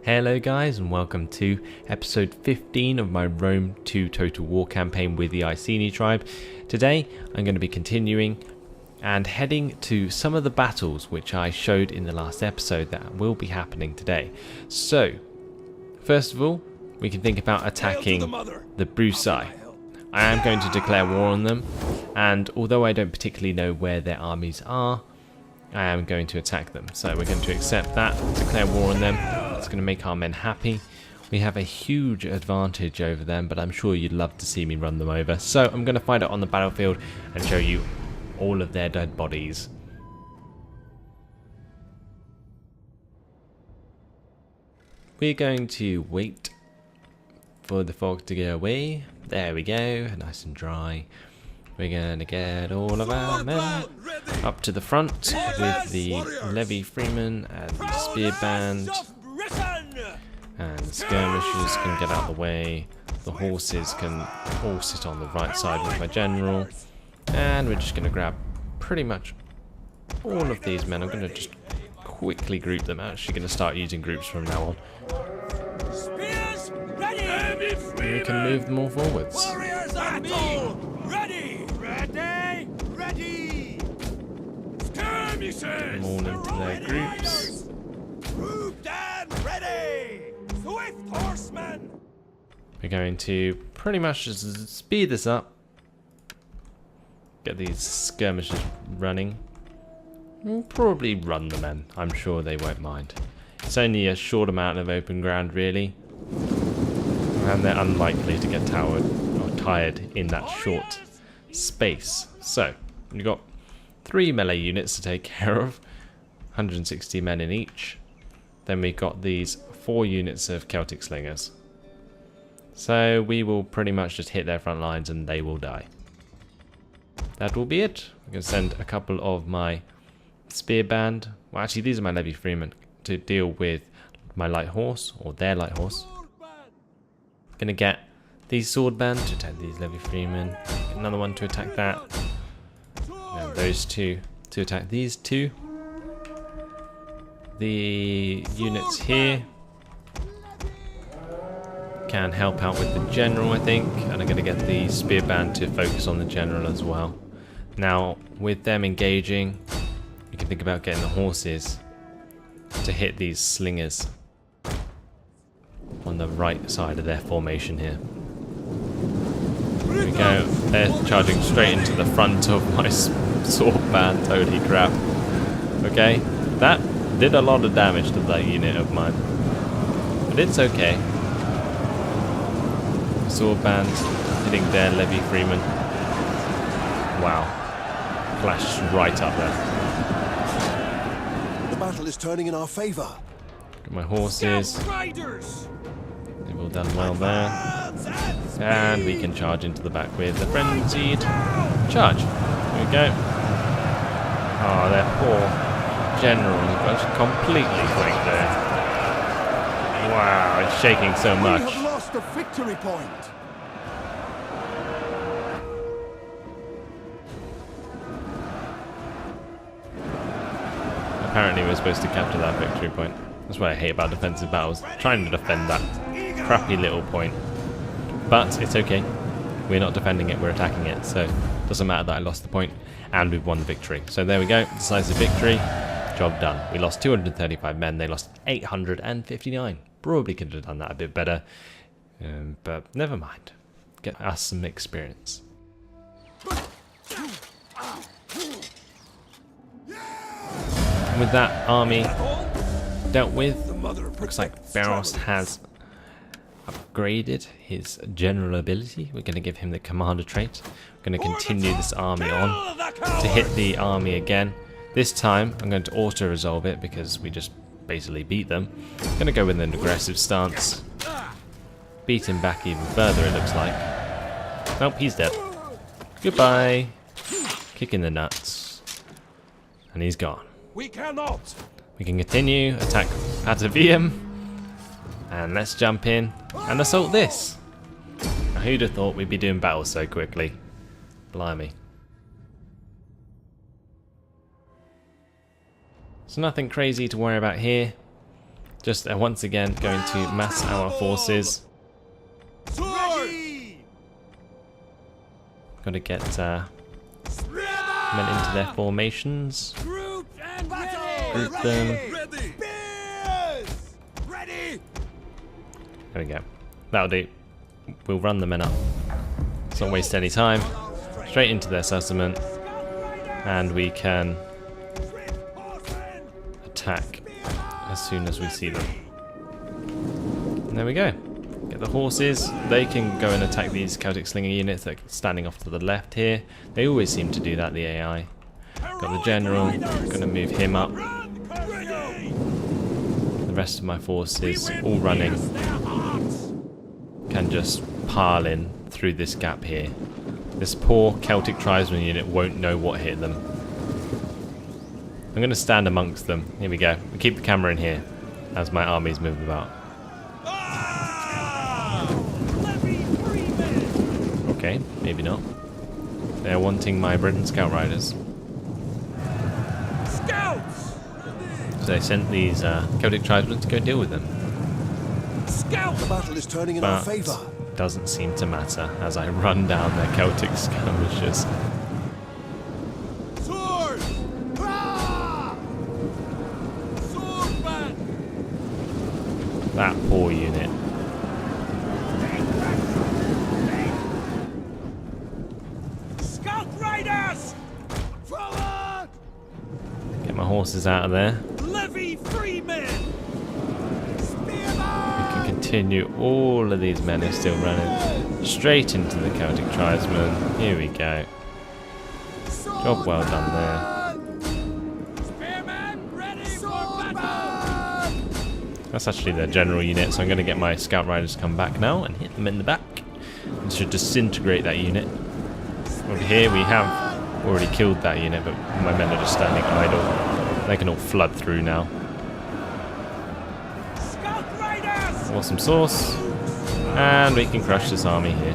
Hello guys, and welcome to episode 15 of my Rome 2 Total War campaign with the Iceni tribe. Today I'm going to be continuing and heading to some of the battles which I showed in the last episode that will be happening today. So, first of all, we can think about attacking the Brits. I am going to declare war on them, and although I don't particularly know where their armies are, I am going to attack them. So we're going to accept that, declare war on them. It's going to make our men happy. We have a huge advantage over them, but I'm sure you'd love to see me run them over. So I'm going to fight it on the battlefield and show you all of their dead bodies. We're going to wait for the fog to go away. There we go, nice and dry. We're going to get all of our men up to the front with the levy freemen and the spear band. And the skirmishers can get out of the way. The horses can all sit on the right side with my general. And we're just going to grab pretty much all of these men. I'm going to just quickly group them. I'm actually going to start using groups from now on. And we can move them all forwards. Them all into their groups. We're going to pretty much just speed this up. Get these skirmishes running. We'll probably run the men. I'm sure they won't mind. It's only a short amount of open ground, really. And they're unlikely to get tired in that short space. So, we've got 3 melee units to take care of. 160 men in each. Then we've got these 4 units of Celtic slingers. So we will pretty much just hit their front lines and they will die. That will be it. I'm going to send a couple of my spear band. Well, actually, these are my levy freemen to deal with my light horse, or their light horse. Going to get these sword band to attack these levy freemen. Get another one to attack that. And those 2 to attack these 2. The units here can help out with the general, I think, and I'm going to get the spear band to focus on the general as well. Now, with them engaging, you can think about getting the horses to hit these slingers on the right side of their formation here. There we go. They're charging straight into the front of my sword band. Holy crap. Okay, that did a lot of damage to that unit of mine, but it's okay. Sword band hitting their levy freeman. Wow, flashed right up there. The battle is turning in our favor. Got my horses. They've all done well there. And we can charge into the back with the frenzied charge. There we go. Oh, their poor general was completely flanked there. Wow, it's shaking so much. We have lost a victory point. Apparently we're supposed to capture that victory point. That's what I hate about defensive battles. Trying to defend that crappy little point. But it's okay. We're not defending it, we're attacking it. So it doesn't matter that I lost the point and we've won the victory. So there we go, decisive victory. Job done. We lost 235 men, they lost 859. Probably could have done that a bit better. But never mind. Get us some experience. And with that army dealt with, looks like Barros has upgraded his general ability. We're going to give him the commander trait. We're going to continue this army on to hit the army again. This time I'm going to auto-resolve it because we just basically beat them. I'm going to go with an aggressive stance. Beat him back even further, it looks like. Nope, he's dead. Goodbye. Kick in the nuts. And he's gone. We cannot. We can continue, attack Patavium. And let's jump in and assault this. Now, who'd have thought we'd be doing battles so quickly? Blimey. So nothing crazy to worry about here. Just once again going to mass our forces. Got to get men into their formations. Group them. There we go. That'll do. We'll run the men up. Let's not waste any time. Straight into their settlement. And we can attack as soon as we see them. And there we go. Get the horses. They can go and attack these Celtic Slinger units that are standing off to the left here. They always seem to do that, the AI. Got the general. Gonna move him up. The rest of my forces, all running, can just pile in through this gap here. This poor Celtic tribesman unit won't know what hit them. I'm going to stand amongst them. Here we go. We keep the camera in here as my armies move about. Okay, maybe not. They're wanting my Britain Scout Riders. Scouts! So they sent these Celtic tribesmen to go deal with them. The battle is turning in our favour. Doesn't seem to matter as I run down their Celtic skirmishers. Swords! Hurrah! Swordman! That poor unit. Scout riders! Forward! Get my horses out of there. Levy freemen! Continue. All of these men are still running straight into the Celtic tribesmen. Here we go. Job well done there. Spearmen ready for battle! That's actually their general unit, so I'm going to get my scout riders to come back now and hit them in the back. This should disintegrate that unit. Over here we have already killed that unit, but my men are just standing idle. They can all flood through now. Awesome sauce, and we can crush this army here.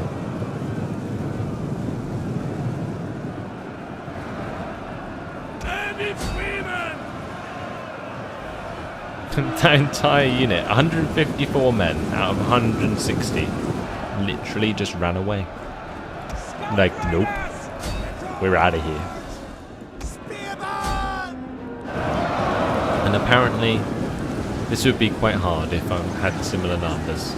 That entire unit, 154 men out of 160, literally just ran away. Like, nope, we're out of here. And apparently this would be quite hard if I had similar numbers.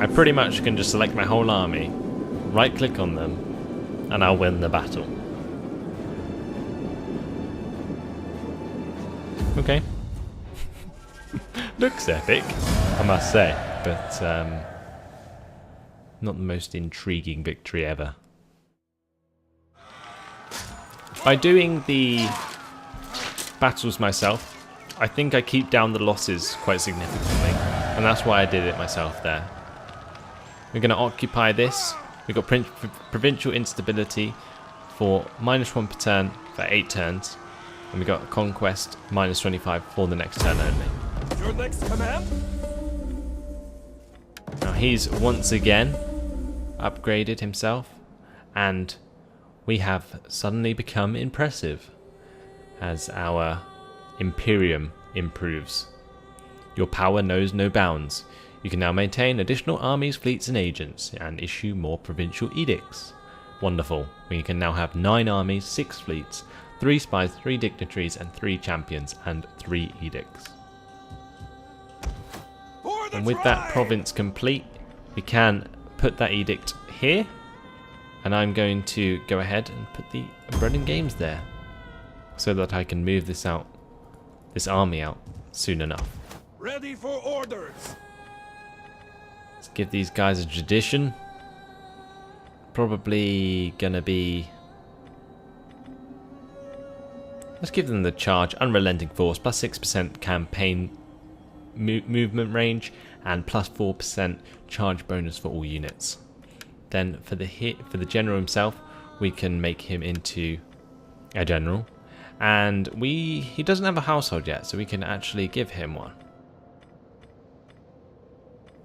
I pretty much can just select my whole army, right click on them, and I'll win the battle. Okay. Looks epic, I must say, but not the most intriguing victory ever. By doing the battles myself, I think I keep down the losses quite significantly, and that's why I did it myself there. We're going to occupy this. We've got provincial instability for -1 per turn for 8 turns, and we've got conquest -25 for the next turn only. Your next command? Now he's once again upgraded himself, and we have suddenly become impressive as our Imperium improves. Your power knows no bounds. You can now maintain additional armies, fleets and agents and issue more provincial edicts. Wonderful. We can now have 9 armies, 6 fleets, 3 spies, 3 dignitaries and 3 champions and 3 edicts. And with that province complete, we can put that edict here. And I'm going to go ahead and put the bread and games there, so that I can move this army out soon enough. Ready for orders. Let's give these guys a tradition. Probably gonna be. Let's give them the charge, unrelenting force, plus 6% campaign movement range, and plus 4% charge bonus for all units. Then for the general himself, we can make him into a general, and he doesn't have a household yet, so we can actually give him one.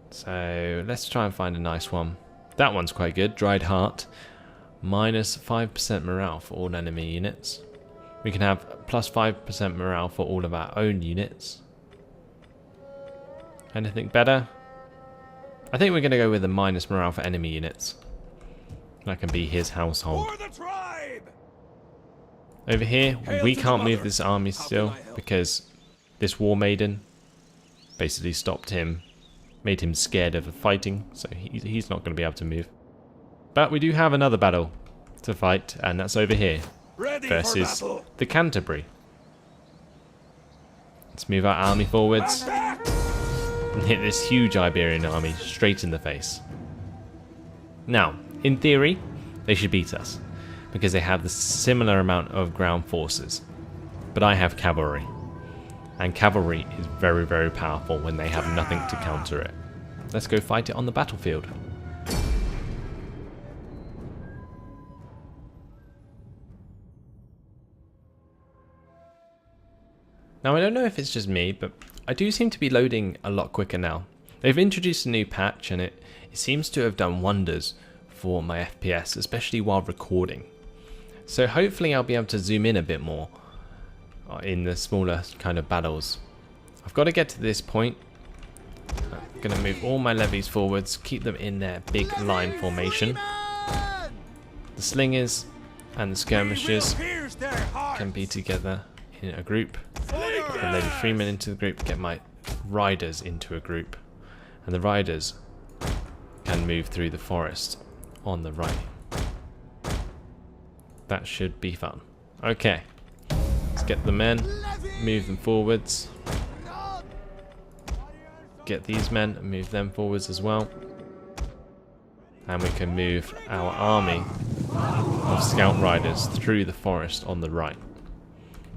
So let's try and find a nice one. That one's quite good. Dried Heart, -5% morale for all enemy units. We can have plus 5% morale for all of our own units. Anything better? I think we're going to go with a minus morale for enemy units. That can be his household. Over here, we can't move this army still because this war maiden basically stopped him, made him scared of fighting, so he's not going to be able to move. But we do have another battle to fight, and that's over here versus the Canterbury. Let's move our army forwards and hit this huge Iberian army straight in the face. Now, in theory, they should beat us because they have the similar amount of ground forces. But I have cavalry, and cavalry is very, very powerful when they have nothing to counter it. Let's go fight it on the battlefield. Now, I don't know if it's just me, but I do seem to be loading a lot quicker now. They've introduced a new patch, and it seems to have done wonders for my FPS, especially while recording. So hopefully I'll be able to zoom in a bit more in the smaller kind of battles. I've got to get to this point. I'm going to move all my levies forwards, keep them in their big line formation. The slingers and the skirmishers can be together in a group. Get the Lady Freeman into the group, get my riders into a group, and the riders can move through the forest on the right. That should be fun. Okay, let's get the men, move them forwards. Get these men and move them forwards as well. And we can move our army of scout riders through the forest on the right.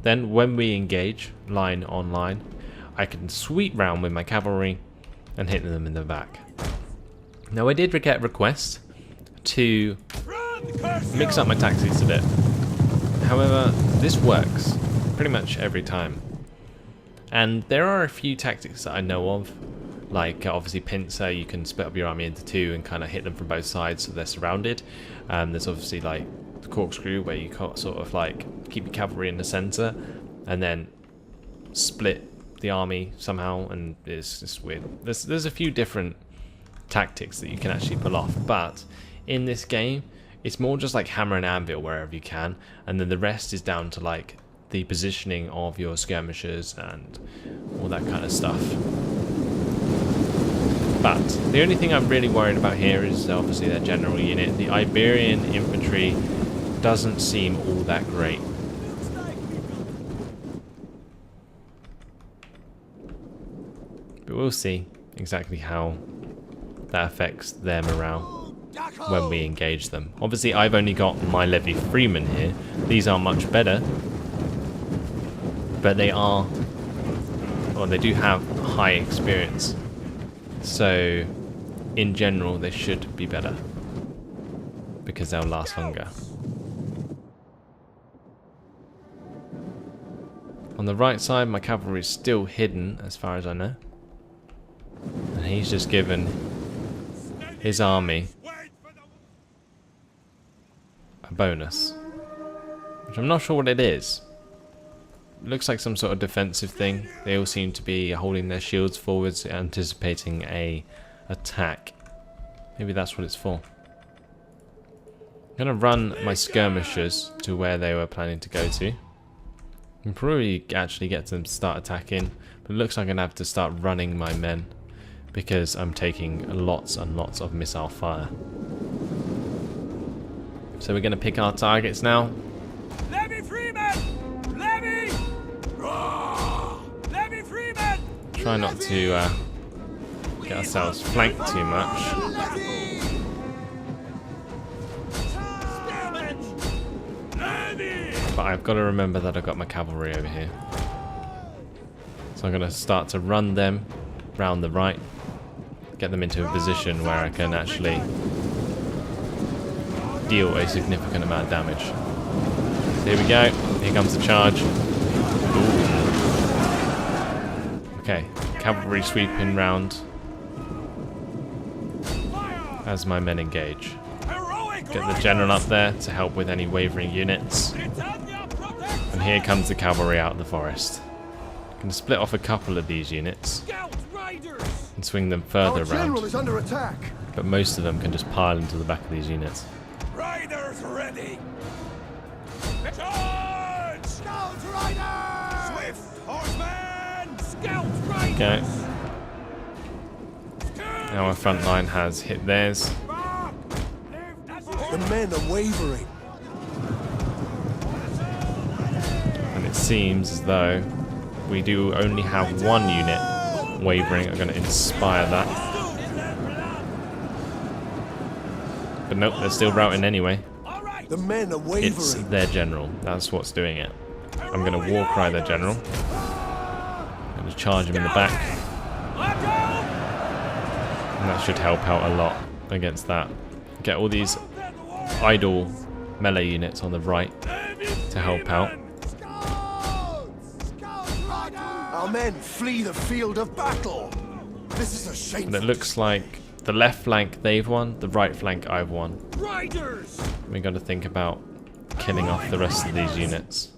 Then when we engage line on line, I can sweep round with my cavalry and hit them in the back. Now, I did get requests to mix up my tactics a bit. However, this works pretty much every time. And there are a few tactics that I know of, like obviously pincer. You can split up your army into two and kind of hit them from both sides so they're surrounded. There's obviously like the corkscrew, where you sort of like keep your cavalry in the center and then split the army somehow, and it's just weird. There's a few different tactics that you can actually pull off, but in this game it's more just like hammer and anvil wherever you can, and then the rest is down to like the positioning of your skirmishers and all that kind of stuff. But the only thing I'm really worried about here is obviously their general unit. The Iberian infantry doesn't seem all that great. But we'll see exactly how that affects their morale when we engage them. Obviously I've only got my Levy Freeman here. These are much better, but they are, or they do have high experience. So in general they should be better because they'll last longer. On the right side my cavalry is still hidden as far as I know. And he's just given his army a bonus, which I'm not sure what it is. It looks like some sort of defensive thing. They all seem to be holding their shields forwards, anticipating a attack. Maybe that's what it's for. I'm gonna run my skirmishers to where they were planning to go to. And probably actually get them to start attacking, but it looks like I'm gonna have to start running my men because I'm taking lots and lots of missile fire. So we're gonna pick our targets now. Levy Freeman! Levy! Levy Freeman! Try not to get ourselves flanked too much. But I've got to remember that I've got my cavalry over here. So I'm going to start to run them round the right. Get them into a position where I can actually deal a significant amount of damage. So here we go. Here comes the charge. Ooh. Okay, cavalry sweeping round as my men engage. Get the general up there to help with any wavering units. And And here comes the cavalry out of the forest. Can split off a couple of these units Scout riders! and swing them further Our general around. is under attack. But most of them can just pile into the back of these units. Riders ready! Charge! Scout riders! Swift horsemen! Scout riders! Okay. Now our front line has hit theirs. The men are wavering. And it seems as though we do only have one unit wavering. I'm going to inspire that. But nope, they're still routing anyway. The men are wavering. It's their general. That's what's doing it. I'm going to war cry their general. I'm going to charge him in the back. And that should help out a lot against that. Get all these idle melee units on the right to help out. Our men flee the field of battle. This is a shame. And it looks like the left flank they've won, the right flank I've won. Riders! We've got to think about killing off the rest of these units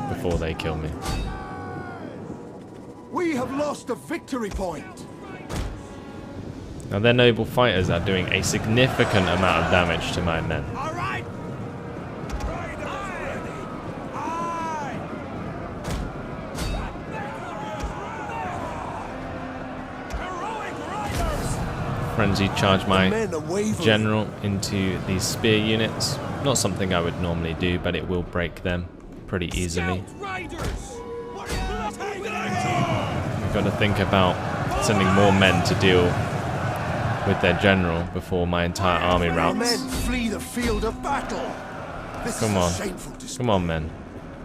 before they kill me. We have lost a victory point. Now their noble fighters are doing a significant amount of damage to my men. All right! Riders ready! Aye! Heroic riders! Frenzy charge The my men are wavering. general into these spear units. Not something I would normally do, but it will break them pretty easily. Scout riders! We've got to think about sending more men to deal with their general before my entire army Our men routs. flee the field of battle. This Come is on. a shameful display. Come on, men.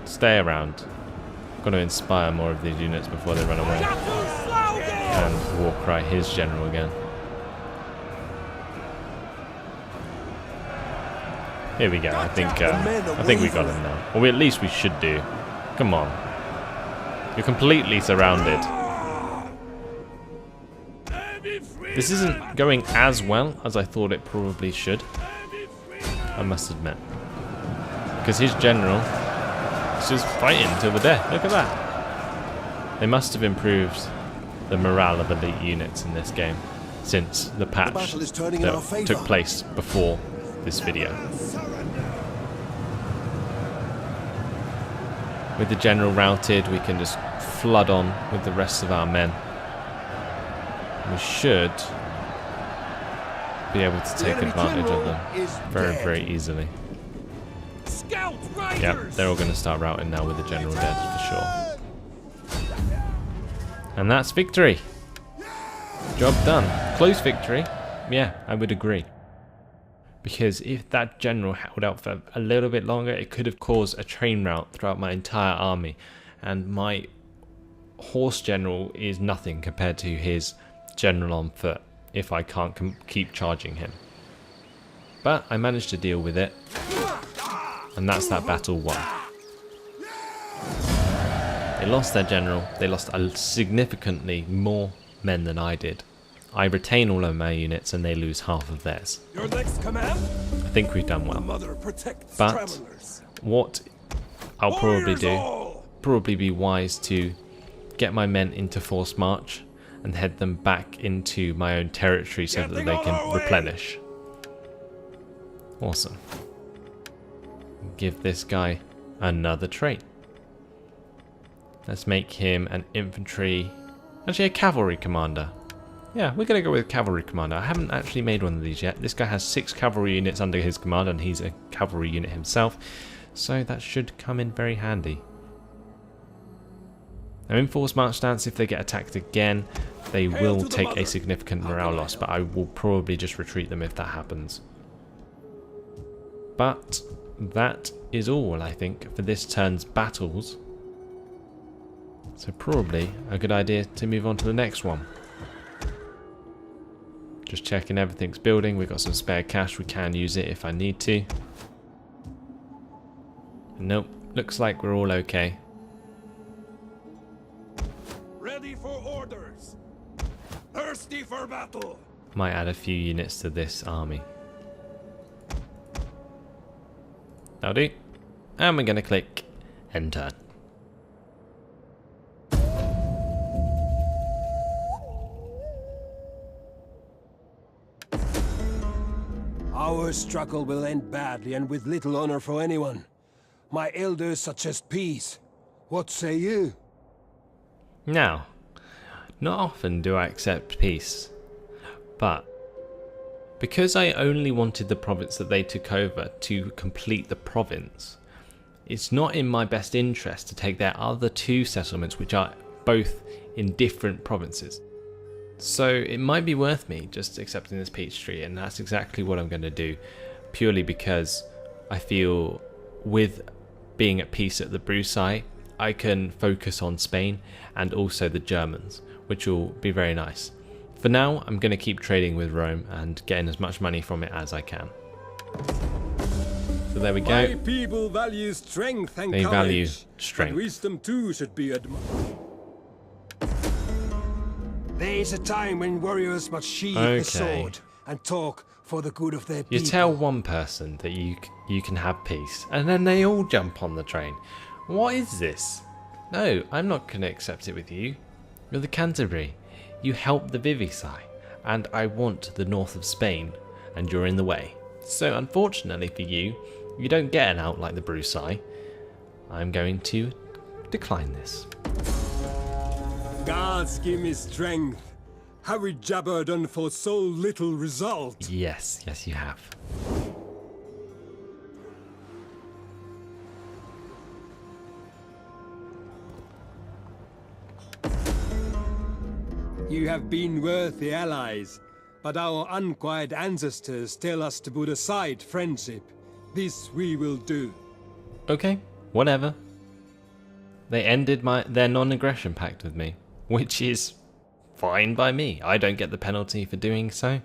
Stay around. Got to inspire more of these units before they run away. And war cry his general again. Here we go. I think we got him now. Or at least we should do. Come on. You're completely surrounded. This isn't going as well as I thought it probably should, I must admit. Because his general is just fighting till the death. Look at that. They must have improved the morale of elite units in this game since the patch battle is turning in our that favour. took place before this video. With the general routed, we can just flood on with the rest of our men. We should be able to take enemy advantage of general them is very, dead. very easily. Scout riders! Yep, they're all going to start routing now with the general dead for sure. And that's victory. Job done. Close victory. Yeah, I would agree. Because if that general held out for a little bit longer, it could have caused a train rout throughout my entire army. And my horse general is nothing compared to his general on foot if I can't keep charging him. But I managed to deal with it. And that's that battle won. They lost their general. They lost significantly more men than I did. I retain all of my units and they lose half of theirs. Your next command? I think we've done well. Mother protects But travelers. what I'll probably Warriors do, all! probably be wise to get my men into forced march and head them back into my own territory so that Getting they on our can way! replenish. Awesome. Give this guy another trait. Let's make him an infantry, actually a cavalry commander. Yeah, we're going to go with cavalry commander. I haven't actually made one of these yet. This guy has 6 cavalry units under his command and he's a cavalry unit himself. So that should come in very handy. Now in forced march stance, if they get attacked again, they will to the take a mother. significant morale loss, but I will probably just retreat them if that happens. But that is all, I think, for this turn's battles. So probably a good idea to move on to the next one. Just checking everything's building. We've got some spare cash. We can use it if I need to. Nope. Looks like we're all okay. Ready for orders. Thirsty for battle. Might add a few units to this army. That'll do. And we're going to click End turn. Our struggle will end badly and with little honor for anyone. My elders suggest peace. What say you? Now, not often do I accept peace, but because I only wanted the province that they took over to complete the province, it's not in my best interest to take their other two settlements, which are both in different provinces. So it might be worth me just accepting this peace treaty, and that's exactly what I'm going to do, purely because I feel with being at peace at the Brusai, I can focus on Spain and also the Germans, which will be very nice. For now, I'm going to keep trading with Rome and getting as much money from it as I can. So there we go. My people value strength and They courage. value strength. And wisdom too should be admired. There is a time when warriors must sheathe the sword and talk for the good of their You people. tell one person that you can have peace, and then they all jump on the train. What is this? No, I'm not going to accept it with you. You're the Canterbury. You help the Vivisci, and I want the north of Spain, and you're in the way. So unfortunately for you, you don't get an out like the Brusai. I'm going to decline this. Gods give me strength. Have we jabbered on for so little result? Yes, yes you have. You have been worthy allies, but our unquiet ancestors tell us to put aside friendship. This we will do. Okay, whatever. They ended their non-aggression pact with me, which is fine by me. I don't get the penalty for doing so.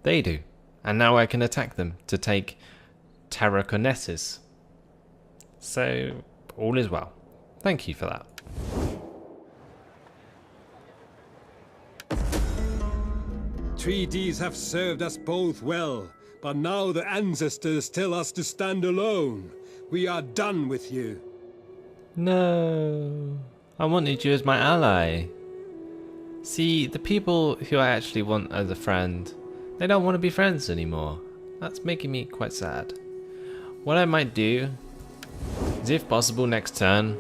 They do. And now I can attack them to take Tarraconensis. So, all is well. Thank you for that. Treaties have served us both well, but now the ancestors tell us to stand alone. We are done with you. No, I wanted you as my ally. See, the people who I actually want as a friend, they don't want to be friends anymore. That's making me quite sad. What I might do is, if possible next turn,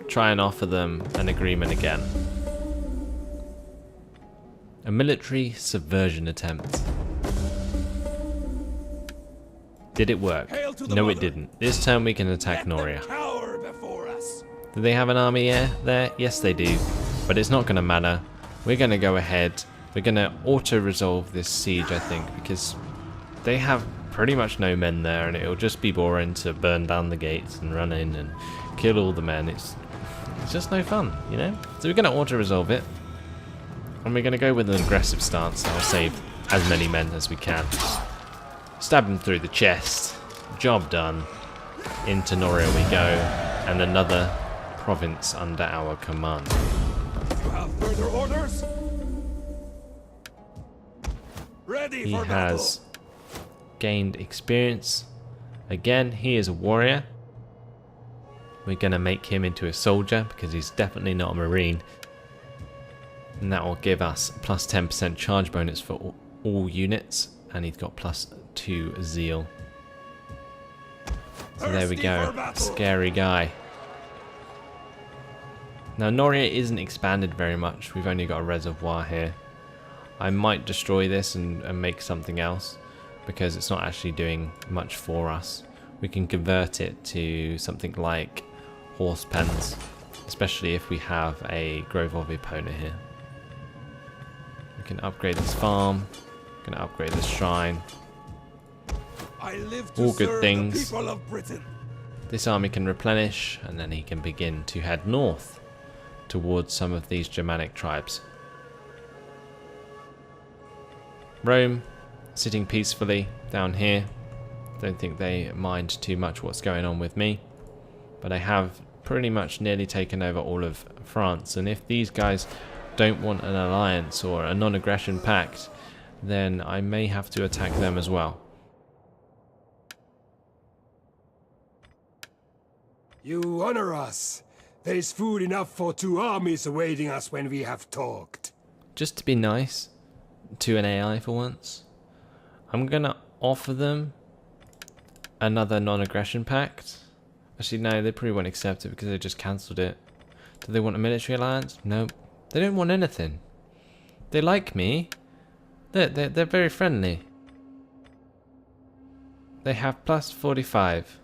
try and offer them an agreement again. A military subversion attempt. Did it work? No, it didn't. This turn we can attack Noria. Do they have an army there? Yes, they do. But it's not going to matter. We're going to go ahead. We're going to auto-resolve this siege, I think, because they have pretty much no men there, and it'll just be boring to burn down the gates and run in and kill all the men. It's just no fun, you know? So we're going to auto-resolve it. And we're going to go with an aggressive stance. I'll save as many men as we can. Stab him through the chest. Job done. Into Noria we go. And another province under our command. You have further orders? Ready He for has battle. gained experience. Again, he is a warrior. We're going to make him into a soldier because he's definitely not a marine. And that will give us plus 10% charge bonus for all units. And he's got plus 2 zeal. So there we go. Scary guy. Now Noria isn't expanded very much. We've only got a reservoir here. I might destroy this and make something else, because it's not actually doing much for us. We can convert it to something like horse pens, especially if we have a Grove of Epona here. We can upgrade this farm. We can upgrade this shrine. I live to All good serve things. the people of Britain. This army can replenish, and then he can begin to head north towards some of these Germanic tribes. Rome, sitting peacefully down here. Don't think they mind too much what's going on with me. But I have pretty much nearly taken over all of France, and if these guys don't want an alliance or a non-aggression pact, then I may have to attack them as well. You honor us. There is food enough for 2 armies awaiting us when we have talked. Just to be nice to an AI for once, I'm gonna offer them another non-aggression pact. Actually, no, they probably won't accept it because they just cancelled it. Do they want a military alliance? Nope. They don't want anything. They like me. They're very friendly. They have plus 45.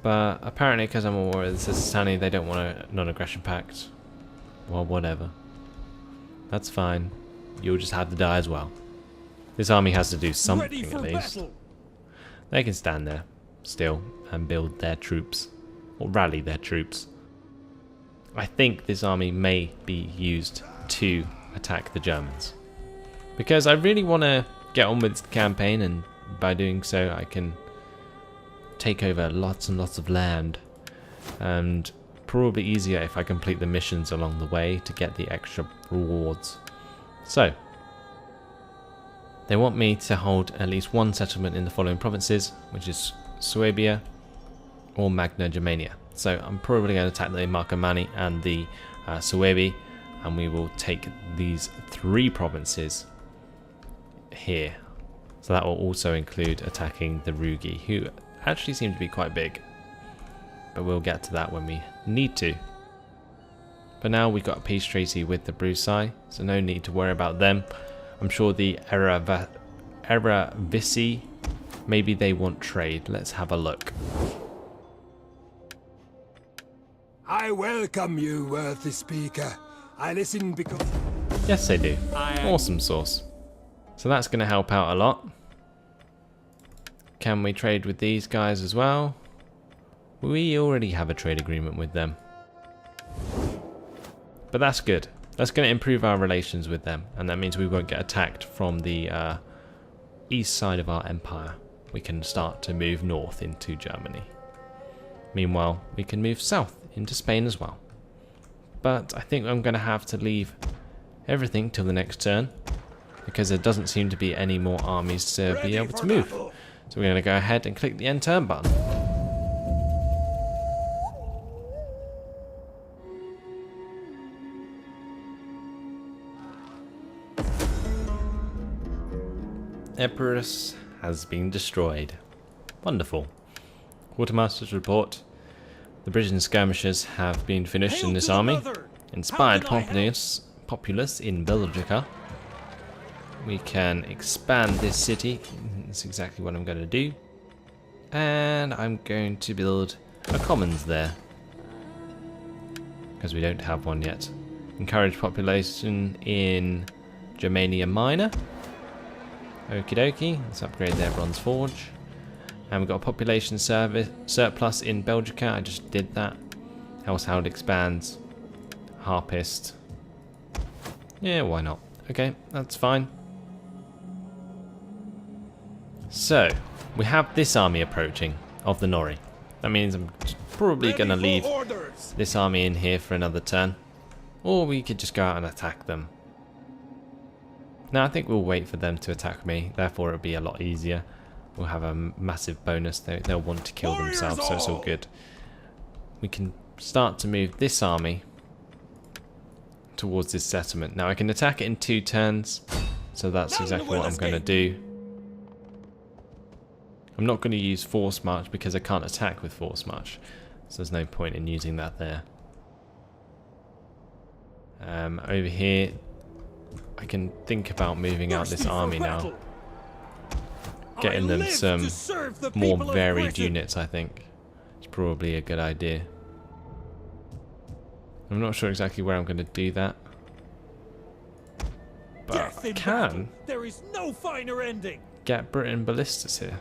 But apparently because I'm a warrior, this is Sunny, they don't want a non-aggression pact. Well, whatever. That's fine. You'll just have to die as well. This army has to do something at least. Battle. They can stand there still and build their troops. Or rally their troops. I think this army may be used to attack the Germans. Because I really want to get on with the campaign, and by doing so I can take over lots and lots of land. And probably easier if I complete the missions along the way to get the extra rewards. So, they want me to hold at least 1 settlement in the following provinces, which is Suabia or Magna Germania. So I'm probably going to attack the Marcomanni and the Suebi, and we will take these 3 provinces here. So that will also include attacking the Rugi, who actually seem to be quite big. But we'll get to that when we need to. But now we've got a peace treaty with the Brusai, so no need to worry about them. I'm sure the Erevisi, maybe they want trade. Let's have a look. I welcome you, worthy speaker. I listen because... Yes, they do. Awesome sauce. So that's going to help out a lot. Can we trade with these guys as well? We already have a trade agreement with them. But that's good. That's going to improve our relations with them. And that means we won't get attacked from the east side of our empire. We can start to move north into Germany. Meanwhile, we can move south into Spain as well. But I think I'm going to have to leave everything till the next turn, because there doesn't seem to be any more armies to be able to move. So we're going to go ahead and click the end turn button. Epirus has been destroyed. Wonderful. Quartermaster's report. The British skirmishers have been finished in this army. Inspired populace in Belgica. We can expand this city. That's exactly what I'm going to do. And I'm going to build a commons there, because we don't have one yet. Encourage population in Germania Minor. Okie dokie. Let's upgrade their bronze forge. And we've got a population surplus in Belgica. I just did that. Household expands. Harpist. Yeah, why not? Okay, that's fine. So, we have this army approaching of the Nori. That means I'm probably going to leave this army in here for another turn. Or we could just go out and attack them. Now, I think we'll wait for them to attack me. Therefore, it'll be a lot easier. We'll have a massive bonus. They'll want to kill themselves, so it's all good. We can start to move this army towards this settlement. Now, I can attack it in 2 turns, so that's exactly what I'm going to do. I'm not going to use force march because I can't attack with force march, so there's no point in using that there. Over here, I can think about moving out this army now. Getting them some more varied units, I think. It's probably a good idea. I'm not sure exactly where I'm going to do that. But I can There is no finer ending. get Britain ballistas here.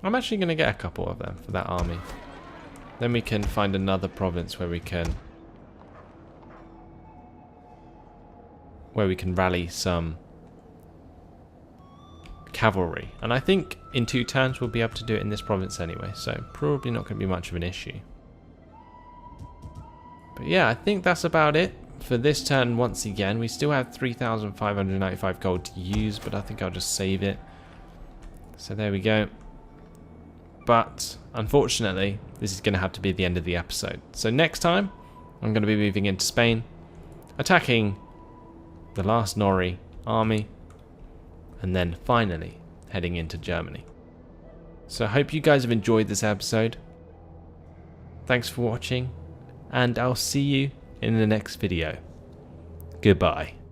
I'm actually going to get a couple of them for that army. Then we can find another province where we can rally some cavalry. And I think in 2 turns we'll be able to do it in this province anyway, so probably not going to be much of an issue. But yeah, I think that's about it for this turn once again. We still have 3,595 gold to use, but I think I'll just save it. So there we go. But unfortunately, this is going to have to be the end of the episode. So next time, I'm going to be moving into Spain, attacking the last Nori army, and then finally heading into Germany. So I hope you guys have enjoyed this episode. Thanks for watching, and I'll see you in the next video. Goodbye.